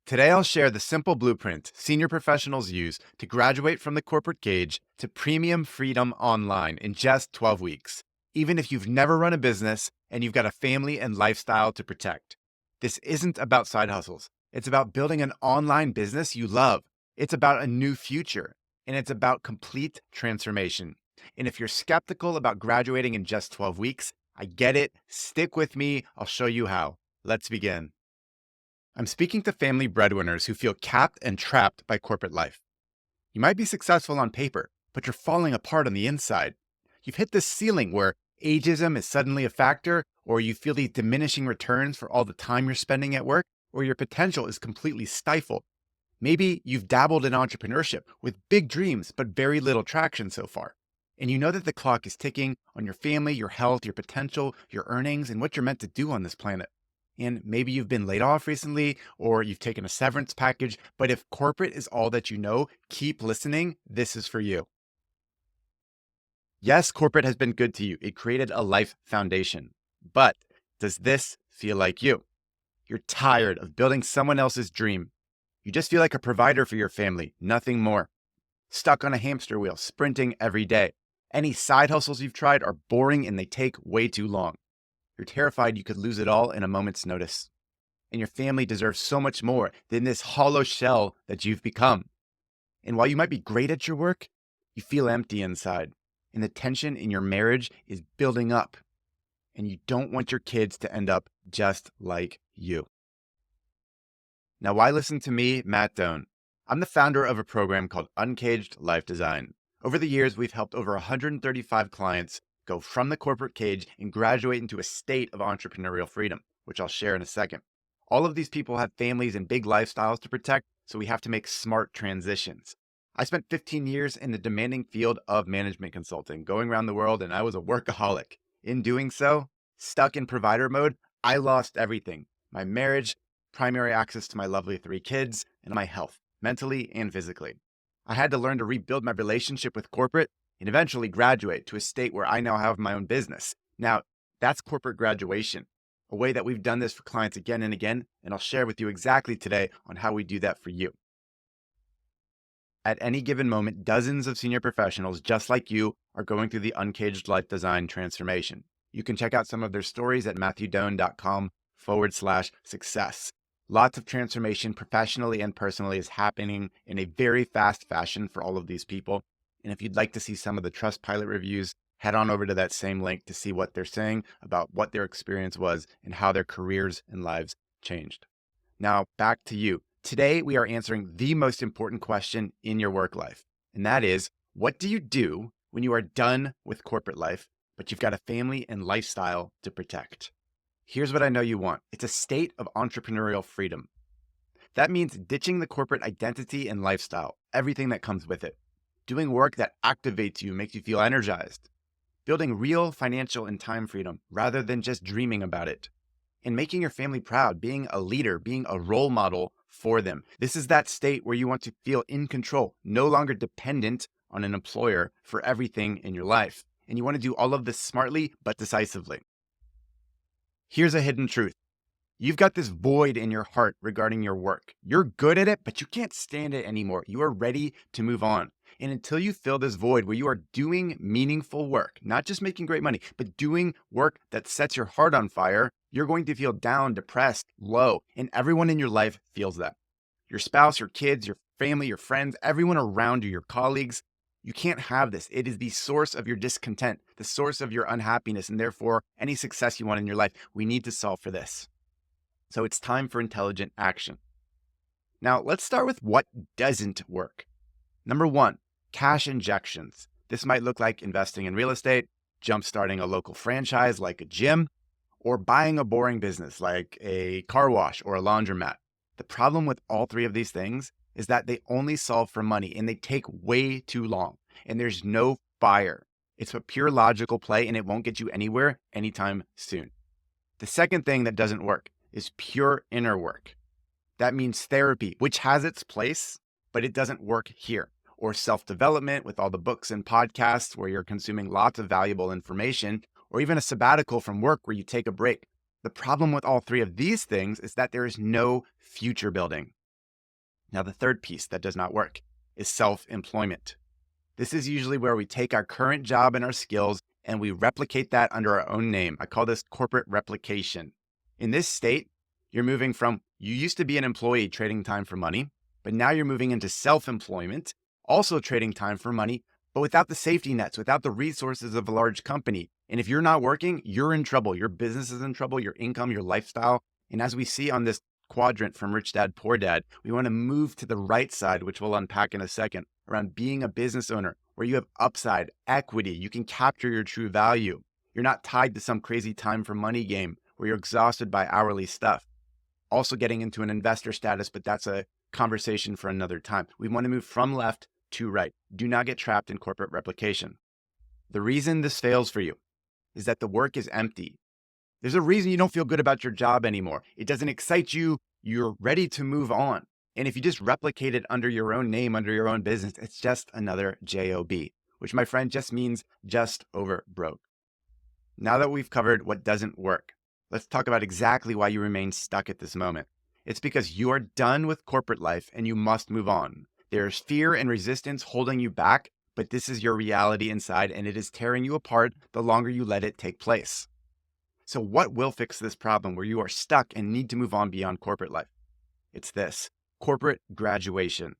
Today, I'll share the simple blueprint senior professionals use to graduate from the corporate cage to premium freedom online in just 12 weeks, even if you've never run a business and you've got a family and lifestyle to protect. This isn't about side hustles. It's about building an online business you love. It's about a new future, and it's about complete transformation. And if you're skeptical about graduating in just 12 weeks, I get it. Stick with me. I'll show you how. Let's begin. I'm speaking to family breadwinners who feel capped and trapped by corporate life. You might be successful on paper, but you're falling apart on the inside. You've hit this ceiling where ageism is suddenly a factor, or you feel these diminishing returns for all the time you're spending at work, or your potential is completely stifled. Maybe you've dabbled in entrepreneurship with big dreams, but very little traction so far. And you know that the clock is ticking on your family, your health, your potential, your earnings, and what you're meant to do on this planet. And maybe you've been laid off recently or you've taken a severance package, but if corporate is all that you know, keep listening. This is for you. Yes, corporate has been good to you. It created a life foundation. But does this feel like you? You're tired of building someone else's dream. You just feel like a provider for your family, nothing more. Stuck on a hamster wheel, sprinting every day. Any side hustles you've tried are boring and they take way too long. You're terrified you could lose it all in a moment's notice. And your family deserves so much more than this hollow shell that you've become. And while you might be great at your work, you feel empty inside. And the tension in your marriage is building up. And you don't want your kids to end up just like you. Now, why listen to me, Matt Doan? I'm the founder of a program called Uncaged Life Design. Over the years, we've helped over 135 clients go from the corporate cage and graduate into a state of entrepreneurial freedom, which I'll share in a second. All of these people have families and big lifestyles to protect, so we have to make smart transitions. I spent 15 years in the demanding field of management consulting, going around the world, and I was a workaholic. In doing so, stuck in provider mode, I lost everything: my marriage, primary access to my lovely 3 kids, and my health, mentally and physically. I had to learn to rebuild my relationship with corporate and eventually graduate to a state where I now have my own business. Now, that's corporate graduation, a way that we've done this for clients again and again, and I'll share with you exactly today on how we do that for you. At any given moment, dozens of senior professionals just like you are going through the Uncaged Life Design transformation. You can check out some of their stories at matthewdoan.com/success. Lots of transformation professionally and personally is happening in a very fast fashion for all of these people. And if you'd like to see some of the Trustpilot reviews, head on over to that same link to see what they're saying about what their experience was and how their careers and lives changed. Now, back to you. Today, we are answering the most important question in your work life. And that is, what do you do when you are done with corporate life, but you've got a family and lifestyle to protect? Here's what I know you want. It's a state of entrepreneurial freedom. That means ditching the corporate identity and lifestyle, everything that comes with it. Doing work that activates you, makes you feel energized. Building real financial and time freedom rather than just dreaming about it. And making your family proud, being a leader, being a role model for them. This is that state where you want to feel in control, no longer dependent on an employer for everything in your life. And you want to do all of this smartly but decisively. Here's a hidden truth. You've got this void in your heart regarding your work. You're good at it, but you can't stand it anymore. You are ready to move on. And until you fill this void where you are doing meaningful work, not just making great money, but doing work that sets your heart on fire, you're going to feel down, depressed, low, and everyone in your life feels that. Your spouse, your kids, your family, your friends, everyone around you, your colleagues. You can't have this. It is the source of your discontent, the source of your unhappiness, and therefore any success you want in your life. We need to solve for this. So it's time for intelligent action. Now, let's start with what doesn't work. Number 1, cash injections. This might look like investing in real estate, jump-starting a local franchise like a gym, or buying a boring business like a car wash or a laundromat. The problem with all 3 of these things is that they only solve for money and they take way too long, and there's no fire. It's a pure logical play and it won't get you anywhere anytime soon. The second thing that doesn't work is pure inner work. That means therapy, which has its place, but it doesn't work here. Or self-development with all the books and podcasts where you're consuming lots of valuable information, or even a sabbatical from work where you take a break. The problem with all 3 of these things is that there is no future building. Now, the third piece that does not work is self-employment. This is usually where we take our current job and our skills and we replicate that under our own name. I call this corporate replication. In this state, you're moving from, you used to be an employee trading time for money, but now you're moving into self-employment, also trading time for money, but without the safety nets, without the resources of a large company. And if you're not working, you're in trouble. Your business is in trouble, your income, your lifestyle. And as we see on this quadrant from Rich Dad, Poor Dad, we want to move to the right side, which we'll unpack in a second, around being a business owner where you have upside, equity, you can capture your true value. You're not tied to some crazy time for money game where you're exhausted by hourly stuff. Also getting into an investor status, but that's a conversation for another time. We want to move from left to right. Do not get trapped in corporate replication. The reason this fails for you is that the work is empty. There's a reason you don't feel good about your job anymore. It doesn't excite you. You're ready to move on. And if you just replicate it under your own name, under your own business, it's just another job, which, my friend, just means just over broke. Now that we've covered what doesn't work, let's talk about exactly why you remain stuck at this moment. It's because you are done with corporate life and you must move on. There's fear and resistance holding you back, but this is your reality inside and it is tearing you apart the longer you let it take place. So what will fix this problem where you are stuck and need to move on beyond corporate life? It's this: corporate graduation.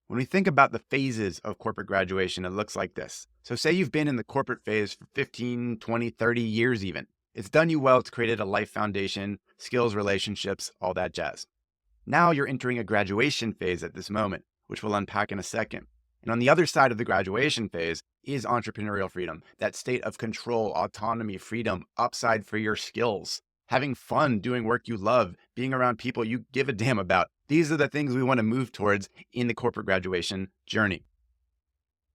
When we think about the phases of corporate graduation, it looks like this. So say you've been in the corporate phase for 15, 20, 30 years even. It's done you well. It's created a life foundation, skills, relationships, all that jazz. Now you're entering a graduation phase at this moment, which we'll unpack in a second. And on the other side of the graduation phase is entrepreneurial freedom, that state of control, autonomy, freedom, upside for your skills, having fun doing work you love, being around people you give a damn about. These are the things we want to move towards in the corporate graduation journey.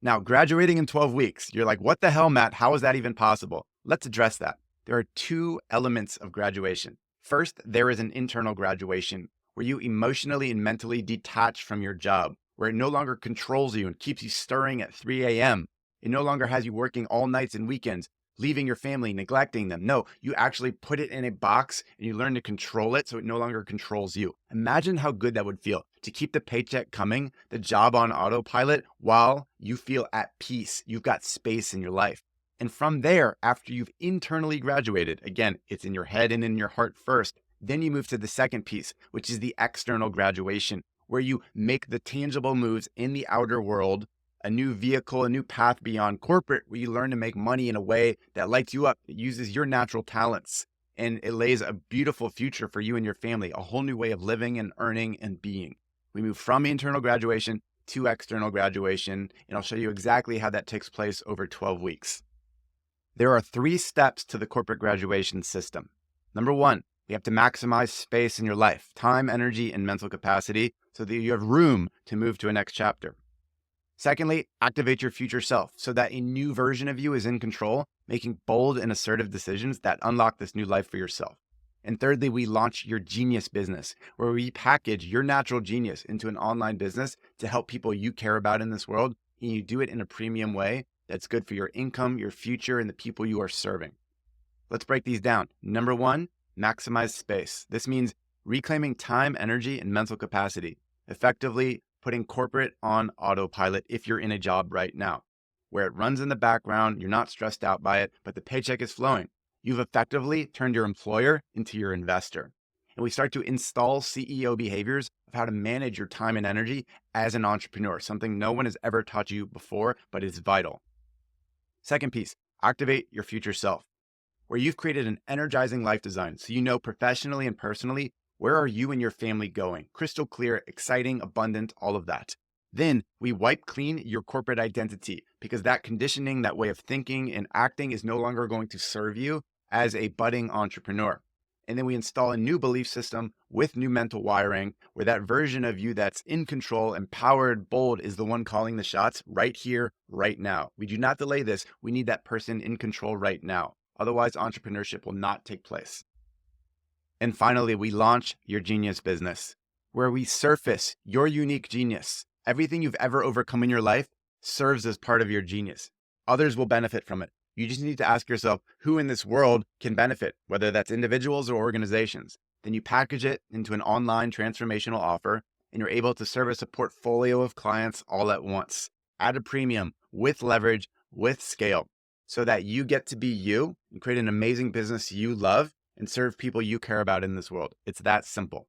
Now, graduating in 12 weeks, you're like, what the hell, Matt? How is that even possible? Let's address that. There are two elements of graduation. First, there is an internal graduation where you emotionally and mentally detach from your job, where it no longer controls you and keeps you stirring at 3 a.m. It no longer has you working all nights and weekends, leaving your family, neglecting them. No, you actually put it in a box and you learn to control it so it no longer controls you. Imagine how good that would feel to keep the paycheck coming, the job on autopilot, while you feel at peace. You've got space in your life. And from there, after you've internally graduated, again, it's in your head and in your heart first, then you move to the second piece, which is the external graduation, where you make the tangible moves in the outer world, a new vehicle, a new path beyond corporate, where you learn to make money in a way that lights you up, that uses your natural talents, and it lays a beautiful future for you and your family, a whole new way of living and earning and being. We move from internal graduation to external graduation, and I'll show you exactly how that takes place over 12 weeks. There are 3 steps to the corporate graduation system. Number 1, you have to maximize space in your life, time, energy, and mental capacity so that you have room to move to a next chapter. Secondly, activate your future self so that a new version of you is in control, making bold and assertive decisions that unlock this new life for yourself. And thirdly, we launch your genius business, where we package your natural genius into an online business to help people you care about in this world, and you do it in a premium way that's good for your income, your future, and the people you are serving. Let's break these down. Number 1, maximize space. This means reclaiming time, energy, and mental capacity, effectively putting corporate on autopilot if you're in a job right now, where it runs in the background, you're not stressed out by it, but the paycheck is flowing. You've effectively turned your employer into your investor. And we start to install CEO behaviors of how to manage your time and energy as an entrepreneur, something no one has ever taught you before, but is vital. Second piece, activate your future self, where you've created an energizing life design so you know professionally and personally where are you and your family going? Crystal clear, exciting, abundant, all of that. Then we wipe clean your corporate identity because that conditioning, that way of thinking and acting is no longer going to serve you as a budding entrepreneur. And then we install a new belief system with new mental wiring where that version of you that's in control, empowered, bold is the one calling the shots right here, right now. We do not delay this. We need that person in control right now. Otherwise, entrepreneurship will not take place. And finally, we launch your genius business, where we surface your unique genius. Everything you've ever overcome in your life serves as part of your genius. Others will benefit from it. You just need to ask yourself who in this world can benefit, whether that's individuals or organizations. Then you package it into an online transformational offer, and you're able to service a portfolio of clients all at once at a premium with leverage, with scale, so that you get to be you and create an amazing business you love and serve people you care about in this world. It's that simple.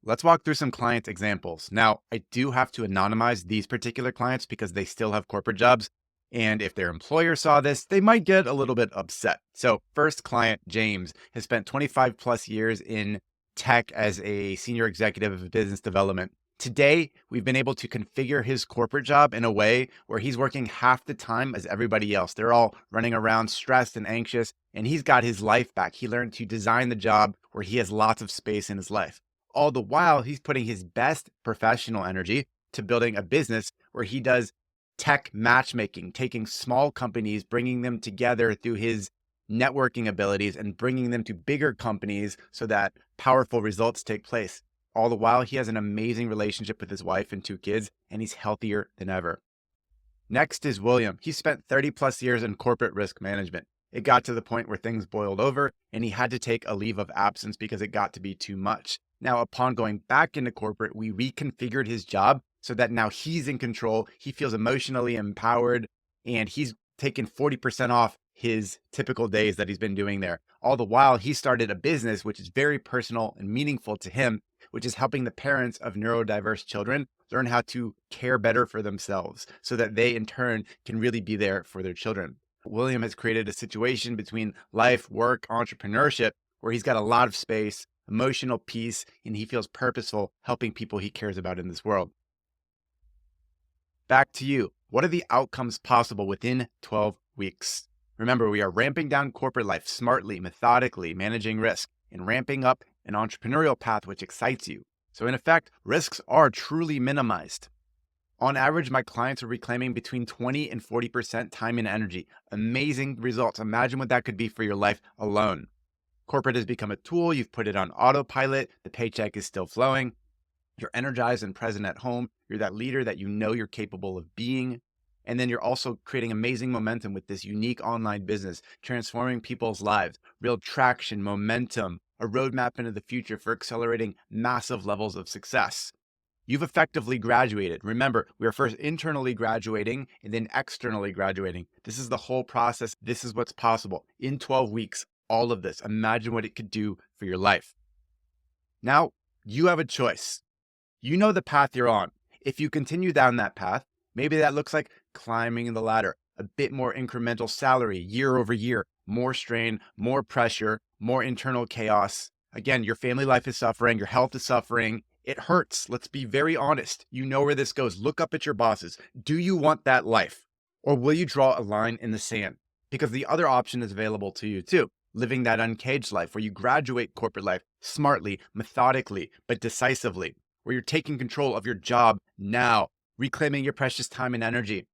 Let's walk through some client examples. Now, I do have to anonymize these particular clients because they still have corporate jobs. And if their employer saw this, they might get a little bit upset. So first client, James, has spent 25 plus years in tech as a senior executive of business development. Today, we've been able to configure his corporate job in a way where he's working half the time as everybody else. They're all running around stressed and anxious, and he's got his life back. He learned to design the job where he has lots of space in his life. All the while, he's putting his best professional energy to building a business where he does tech matchmaking, taking small companies, bringing them together through his networking abilities and bringing them to bigger companies so that powerful results take place. All the while, he has an amazing relationship with his wife and 2 kids, and he's healthier than ever. Next is William. He spent 30 plus years in corporate risk management. It got to the point where things boiled over, and he had to take a leave of absence because it got to be too much. Now, upon going back into corporate, we reconfigured his job so that now he's in control. He feels emotionally empowered, and he's taken 40% off his typical days that he's been doing there. All the while, he started a business which is very personal and meaningful to him, which is helping the parents of neurodiverse children learn how to care better for themselves so that they in turn can really be there for their children. William has created a situation between life, work, entrepreneurship, where he's got a lot of space, emotional peace, and he feels purposeful helping people he cares about in this world. Back to you. What are the outcomes possible within 12 weeks? Remember, we are ramping down corporate life smartly, methodically, managing risk, and ramping up an entrepreneurial path which excites you. So in effect, risks are truly minimized. On average, my clients are reclaiming between 20 and 40% time and energy. Amazing results. Imagine what that could be for your life alone. Corporate has become a tool. You've put it on autopilot. The paycheck is still flowing. You're energized and present at home. You're that leader that you know you're capable of being. And then you're also creating amazing momentum with this unique online business, transforming people's lives, real traction, momentum, a roadmap into the future for accelerating massive levels of success. You've effectively graduated. Remember, we are first internally graduating and then externally graduating. This is the whole process. This is what's possible. In 12 weeks, all of this. Imagine what it could do for your life. Now, you have a choice. You know the path you're on. If you continue down that path, maybe that looks like climbing the ladder, a bit more incremental salary year over year, more strain, more pressure, more internal chaos. Again, your family life is suffering, your health is suffering. It hurts. Let's be very honest. You know where this goes. Look up at your bosses. Do you want that life? Or will you draw a line in the sand? Because the other option is available to you too. Living that uncaged life where you graduate corporate life smartly, methodically, but decisively, where you're taking control of your job now, reclaiming your precious time and energy,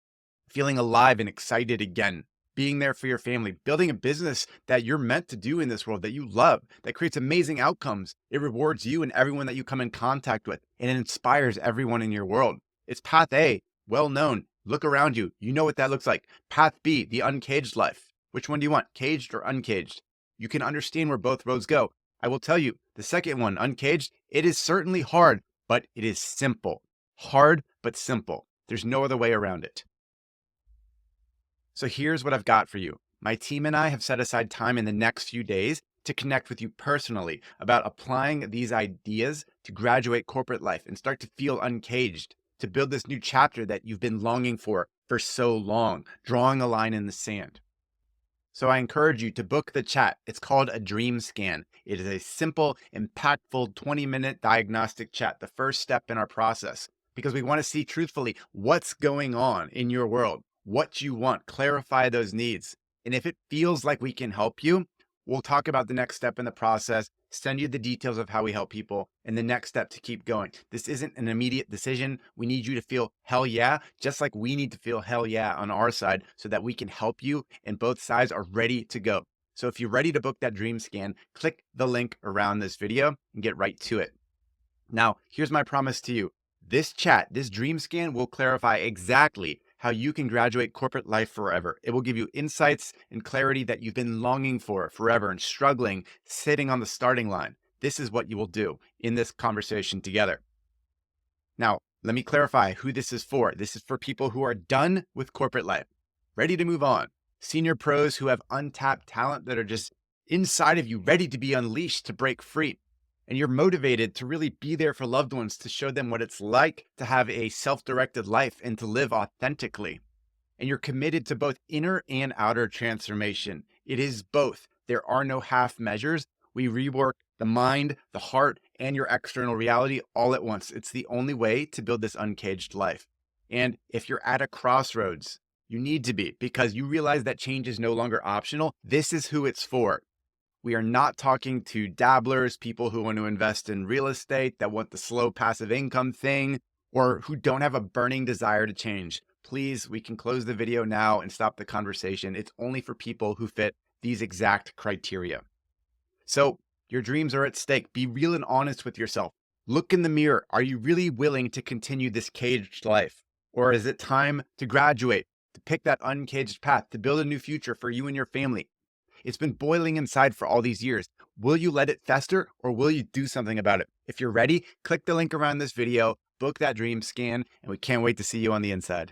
feeling alive and excited again, being there for your family, building a business that you're meant to do in this world that you love, that creates amazing outcomes. It rewards you and everyone that you come in contact with, and it inspires everyone in your world. It's path A, well known. Look around you. You know what that looks like. Path B, the uncaged life. Which one do you want, caged or uncaged? You can understand where both roads go. I will tell you, the second one, uncaged, it is certainly hard, but it is simple. Hard, but simple. There's no other way around it. So here's what I've got for you. My team and I have set aside time in the next few days to connect with you personally about applying these ideas to graduate corporate life and start to feel uncaged, to build this new chapter that you've been longing for so long, drawing a line in the sand. So I encourage you to book the chat. It's called a dream scan. It is a simple, impactful 20-minute diagnostic chat, the first step in our process, because we want to see truthfully what's going on in your world, what you want, clarify those needs. And if it feels like we can help you, we'll talk about the next step in the process, send you the details of how we help people, and the next step to keep going. This isn't an immediate decision. We need you to feel hell yeah, just like we need to feel hell yeah on our side so that we can help you and both sides are ready to go. So if you're ready to book that dream scan, click the link around this video and get right to it. Now, here's my promise to you. This chat, this dream scan will clarify exactly how you can graduate corporate life forever. It will give you insights and clarity that you've been longing for forever and struggling, sitting on the starting line. This is what you will do in this conversation together. Now, let me clarify who this is for. This is for people who are done with corporate life, ready to move on. Senior pros who have untapped talent that are just inside of you, ready to be unleashed to break free. And you're motivated to really be there for loved ones, to show them what it's like to have a self-directed life and to live authentically. And you're committed to both inner and outer transformation. It is both. There are no half measures. We rework the mind, the heart, and your external reality all at once. It's the only way to build this uncaged life. And if you're at a crossroads, you need to be, because you realize that change is no longer optional. This is who it's for. We are not talking to dabblers, people who want to invest in real estate, that want the slow passive income thing, or who don't have a burning desire to change. Please, we can close the video now and stop the conversation. It's only for people who fit these exact criteria. So your dreams are at stake. Be real and honest with yourself. Look in the mirror. Are you really willing to continue this caged life? Or is it time to graduate, to pick that uncaged path, to build a new future for you and your family? It's been boiling inside for all these years. Will you let it fester, or will you do something about it? If you're ready, click the link around this video, book that dream scan, and we can't wait to see you on the inside.